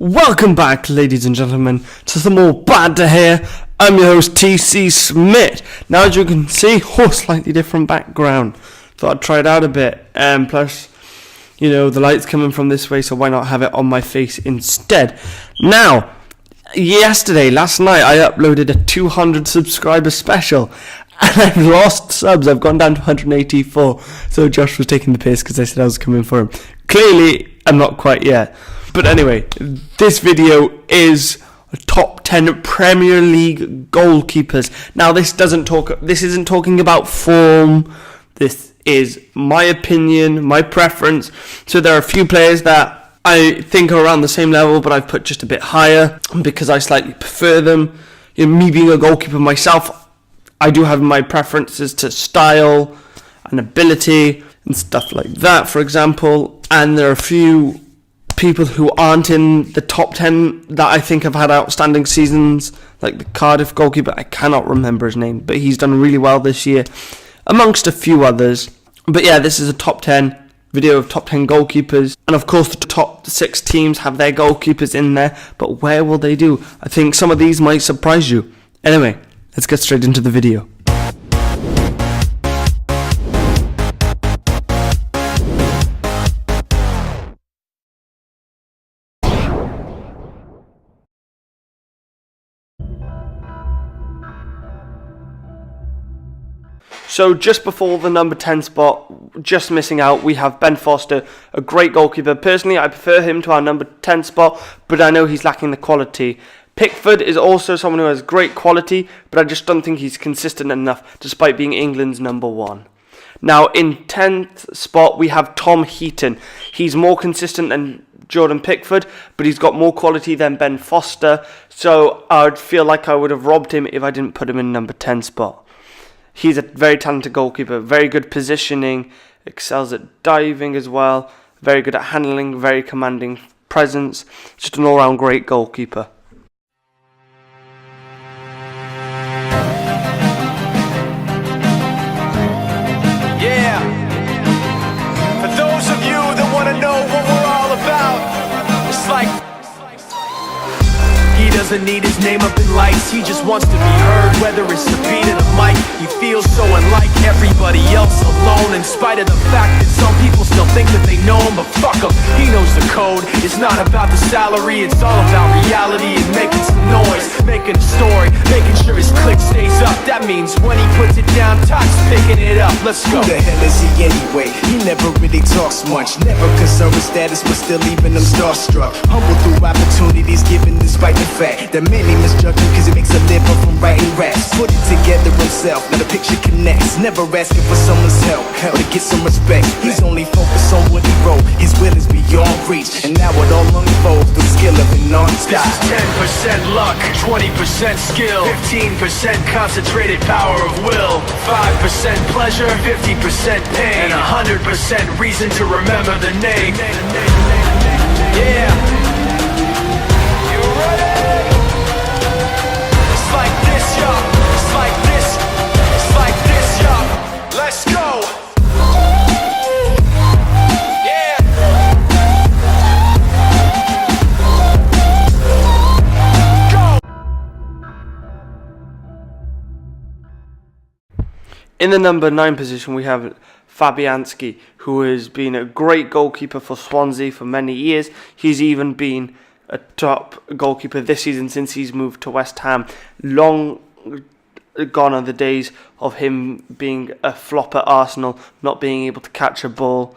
Welcome back, ladies and gentlemen, to some more banter here. I'm your host, TC Smith. Now, as you can see, slightly different background. Thought I'd try it out a bit. Plus, the light's coming from this way, so why not have it on my face instead? Now, last night, I uploaded a 200 subscriber special. And I've lost subs. I've gone down to 184. So Josh was taking the piss because I said I was coming for him. Clearly, I'm not quite yet. But anyway, this video is top 10 Premier League goalkeepers. Now, this isn't talking about form. This is my opinion, my preference. So there are a few players that I think are around the same level, but I've put just a bit higher because I slightly prefer them. Me being a goalkeeper myself, I do have my preferences to style and ability and stuff like that, for example. And there are a few people who aren't in the top 10 that I think have had outstanding seasons, like the Cardiff goalkeeper. I cannot remember his name, but he's done really well this year, amongst a few others. But yeah, this is a top 10 video of top 10 goalkeepers. And of course, the top 6 teams have their goalkeepers in there, but where will they do? I think some of these might surprise you. Anyway, let's get straight into the video. So just before the number 10 spot, just missing out, we have Ben Foster, a great goalkeeper. Personally, I prefer him to our number 10 spot, but I know he's lacking the quality. Pickford is also someone who has great quality, but I just don't think he's consistent enough, despite being England's number 1. Now, in 10th spot, we have Tom Heaton. He's more consistent than Jordan Pickford, but he's got more quality than Ben Foster, so I would feel like I would have robbed him if I didn't put him in number 10 spot. He's a very talented goalkeeper, very good positioning, excels at diving as well, very good at handling, very commanding presence, just an all-round great goalkeeper. Yeah, for those of you that want to know what we're all about, it's like he doesn't need his name up in lights, he just wants to be heard, whether it's the beat of the mic. He feels so unlike everybody else, alone, in spite of the fact that some people still think that they know him, but fuck him, he knows the code. It's not about the salary, it's all about reality and making some noise, making a story, making sure his click stays up. That means when he puts it down, Todd's picking it up. Let's go. Who the hell is he anyway? He never really talks much, never concerned with status, but still leaving them starstruck. Humble through opportunities given despite the fact that many misjudge him cause he makes a living from writing raps. Put it together himself, now the picture connects. Never asking for someone's help or to get some respect. He's only focused on what he wrote. His will is beyond reach, and now it all unfolds through the skill of a non-stop. This is 10% luck, 20% skill, 15% concentrated power of will, 5% pleasure, 50% pain, and 100% reason to remember the name. Yeah. You ready? It's like this, y'all. It's like this. It's like this, y'all. Let's go. Yeah. Go. In the number 9 position, we have Fabianski, who has been a great goalkeeper for Swansea for many years. He's even been a top goalkeeper this season since he's moved to West Ham. Long gone are the days of him being a flop at Arsenal, not being able to catch a ball.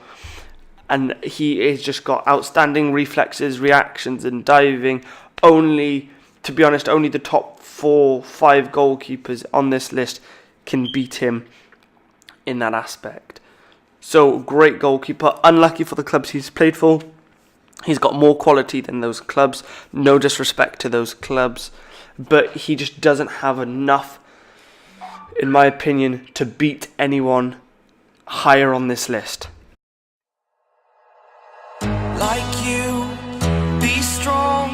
And he has just got outstanding reflexes, reactions and diving. To be honest, only the top 4-5 goalkeepers on this list can beat him in that aspect. So, great goalkeeper. Unlucky for the clubs he's played for. He's got more quality than those clubs. No disrespect to those clubs. But he just doesn't have enough, in my opinion, to beat anyone higher on this list. Like you, be strong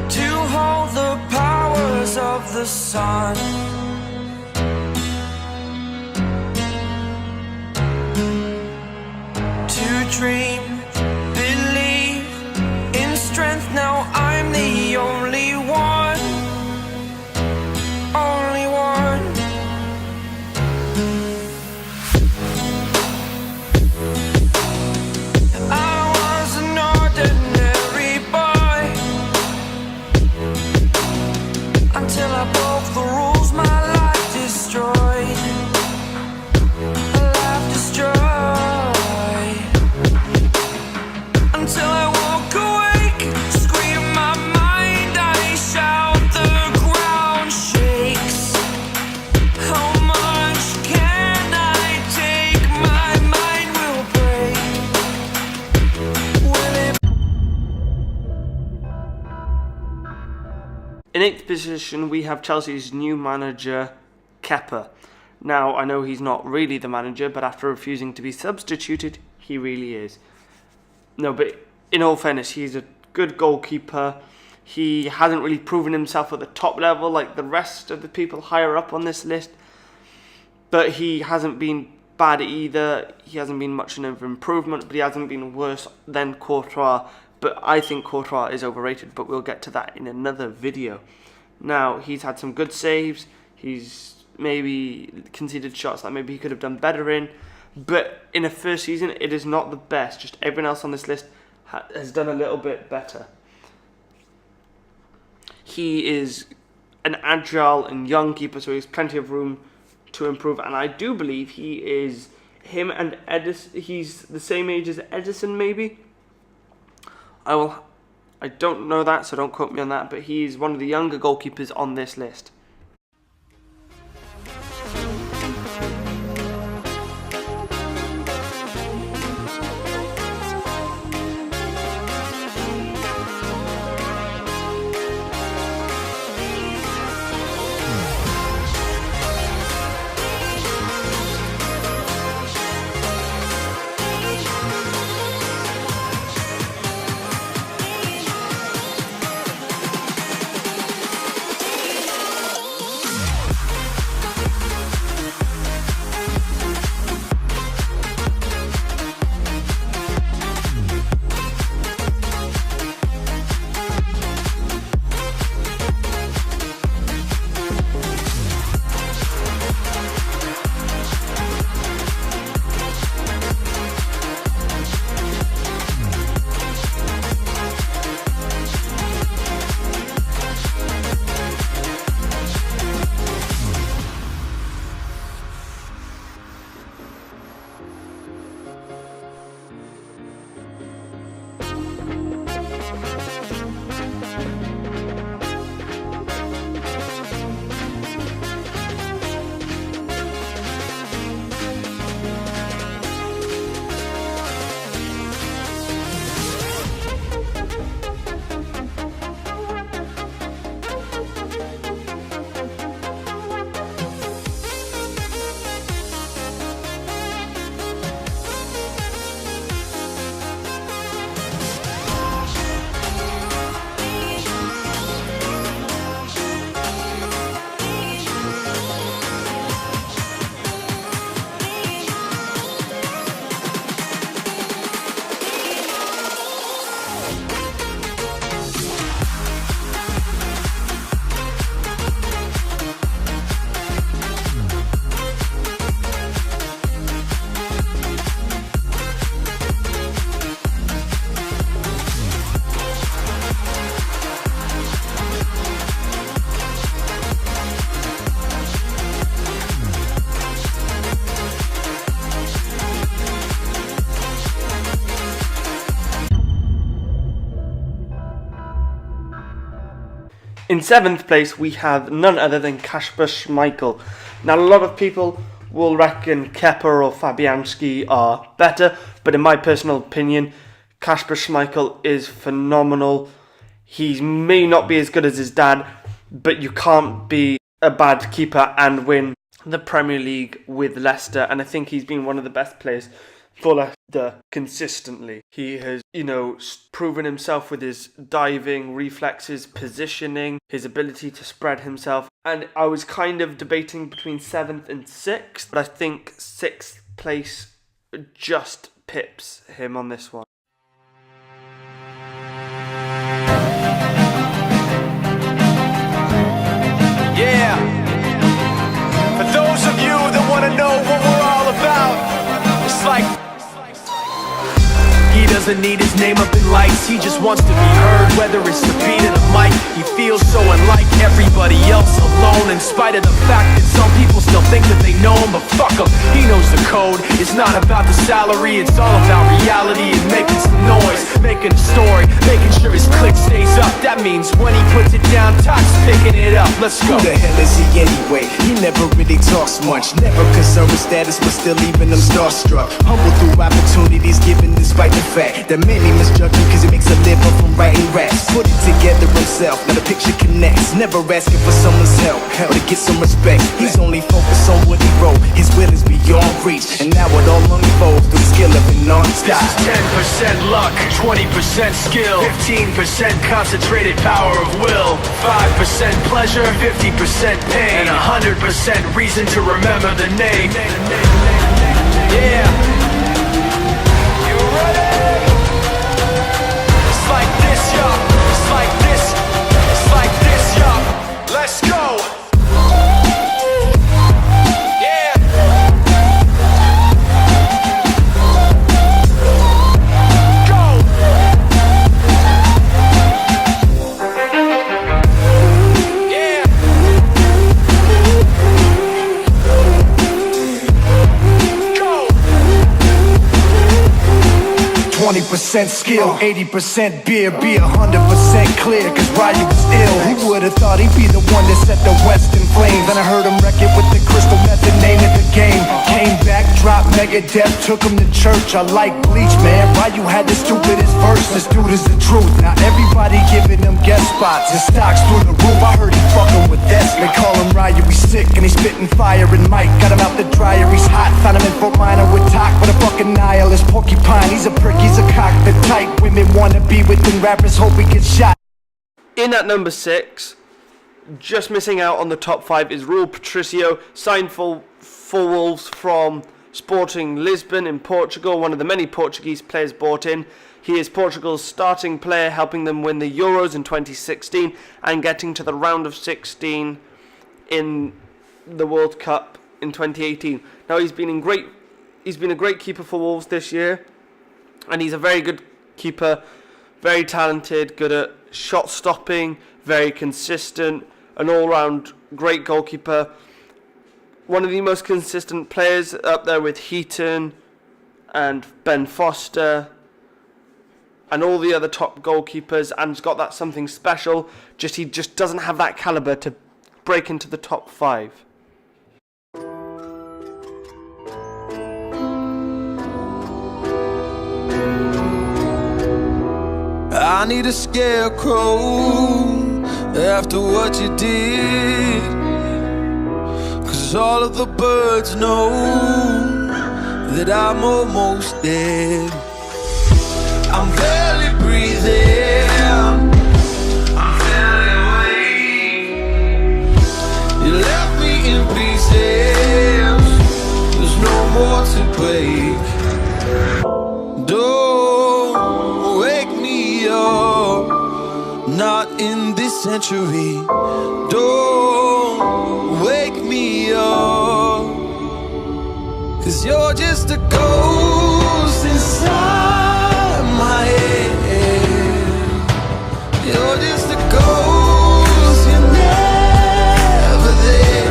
to hold the powers of the sun. To dream, believe in strength. Now I'm the In 8th position, we have Chelsea's new manager, Kepa. Now, I know he's not really the manager, but after refusing to be substituted, he really is. No, but in all fairness, he's a good goalkeeper. He hasn't really proven himself at the top level like the rest of the people higher up on this list, but he hasn't been bad either. He hasn't been much of an improvement, but he hasn't been worse than Courtois. But I think Courtois is overrated, but we'll get to that in another video. Now, he's had some good saves. He's maybe conceded shots that maybe he could have done better in. But in a first season, it is not the best. Just everyone else on this list has done a little bit better. He is an agile and young keeper, so he has plenty of room to improve. And I do believe he's the same age as Edison, maybe. I don't know that, so don't quote me on that, but he's one of the younger goalkeepers on this list. In 7th place, we have none other than Kasper Schmeichel. Now, a lot of people will reckon Kepa or Fabianski are better, but in my personal opinion, Kasper Schmeichel is phenomenal. He may not be as good as his dad, but you can't be a bad keeper and win the Premier League with Leicester, and I think he's been one of the best players for Leicester consistently. He has, proven himself with his diving, reflexes, positioning, his ability to spread himself. And I was kind of debating between 7th and 6th, but I think 6th place just pips him on this one. Yeah. For those of you that want to know what we're all about, it's like he doesn't need his name up in lights, he just wants to be heard, whether it's the beat of the mic. He feels so unlike everybody else, alone, in spite of the fact that some people still think that they know him, but fuck him, he knows the code. It's not about the salary, it's all about reality and making some noise, making a story, making sure his click stays up. That means when he puts it down, Tox picking it up. Let's go. Who the hell is he anyway? He never really talks much. Never concerned with status, but still leaving them starstruck. Humble through opportunities given despite the fact that many misjudge him cause he makes a living from writing raps. Put it together himself, now the picture connects. Never asking for someone's help or to get some respect. He's only focused on what he wrote. His will is beyond reach, and now it all unfolds through the skill of an This non-stop. is 10% luck, 20% skill, 15% concentrated power of will, 5% pleasure, 50% pain, and 100% reason to remember the name. Yeah. You ready? It's like this, y'all. It's like this. It's like this, y'all. Let's go. Yeah. Go. Yeah. 20% skill, 80% beer, be 100% clear, cause Ryu was ill. Who would've thought he'd be the one that set the West in flames? And I heard him wreck it with the crystal method, name of the game. Came back, dropped Megadeth, took him to church. I like Bleach, man. Ryu had the stupidest verse, this dude is the truth. Now everybody giving him guest spots, his stocks through the roof. I heard he fucking with this. They call him Ryu, he's sick and he's spitting fire. And Mike got him out the dryer, he's hot. Found him in Fort Minor with Talk, but a fucking nihilist porcupine. He's a prick, he's a cock. The type women wanna be with, and rappers hope he gets shot. In at number 6, just missing out on the top 5 is Rui Patricio, signed for Wolves from Sporting Lisbon in Portugal, one of the many Portuguese players bought in. He is Portugal's starting player, helping them win the Euros in 2016 and getting to the round of 16 in the World Cup in 2018. Now he's been a great keeper for Wolves this year, and he's a very good keeper, very talented, good at shot stopping, very consistent, an all-round great goalkeeper. One of the most consistent players, up there with Heaton and Ben Foster and all the other top goalkeepers, and he's got that something special. He just doesn't have that caliber to break into the top 5. I need a scarecrow after what you did, 'cause all of the birds know that I'm almost dead. I'm barely breathing, I'm barely awake. You left me in pieces, there's no more to break. Don't wake me up, not in this century. Don't wake me up, 'cause you're just a ghost inside my head. You're just a ghost, you're never there.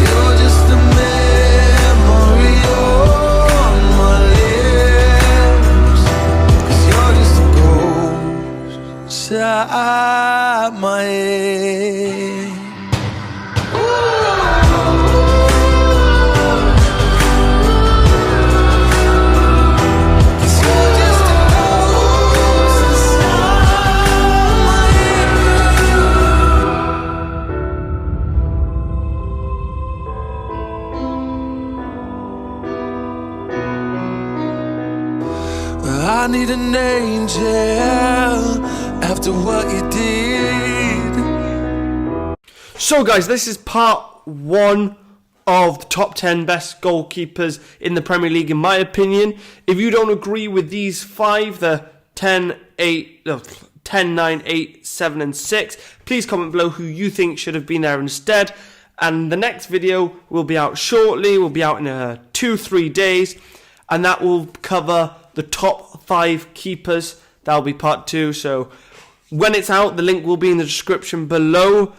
You're just a memory on my lips, 'cause you're just a ghost inside my head. I need an angel after what you did. So guys, this is part 1 of the top 10 best goalkeepers in the Premier League in my opinion. If you don't agree with these 5, the 10, 9, 8, 7 and 6, please comment below who you think should have been there instead. And the next video will be out shortly, will be out in 2-3 days, and that will cover the top 5 keepers. That'll be part 2. So when it's out, the link will be in the description below,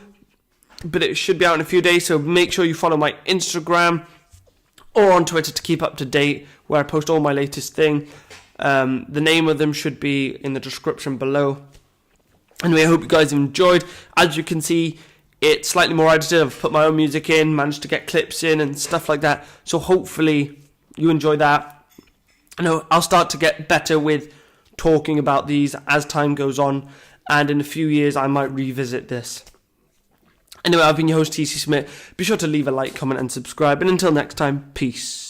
but it should be out in a few days. So make sure you follow my Instagram or on Twitter to keep up to date, where I post all my latest thing. The name of them should be in the description below. Anyway, I hope you guys have enjoyed. As you can see, it's slightly more edited. I've put my own music in, managed to get clips in and stuff like that. So hopefully you enjoy that. I know I'll start to get better with talking about these as time goes on, and in a few years I might revisit this. Anyway, I've been your host TC Smith. Be sure to leave a like, comment and subscribe, and until next time, peace.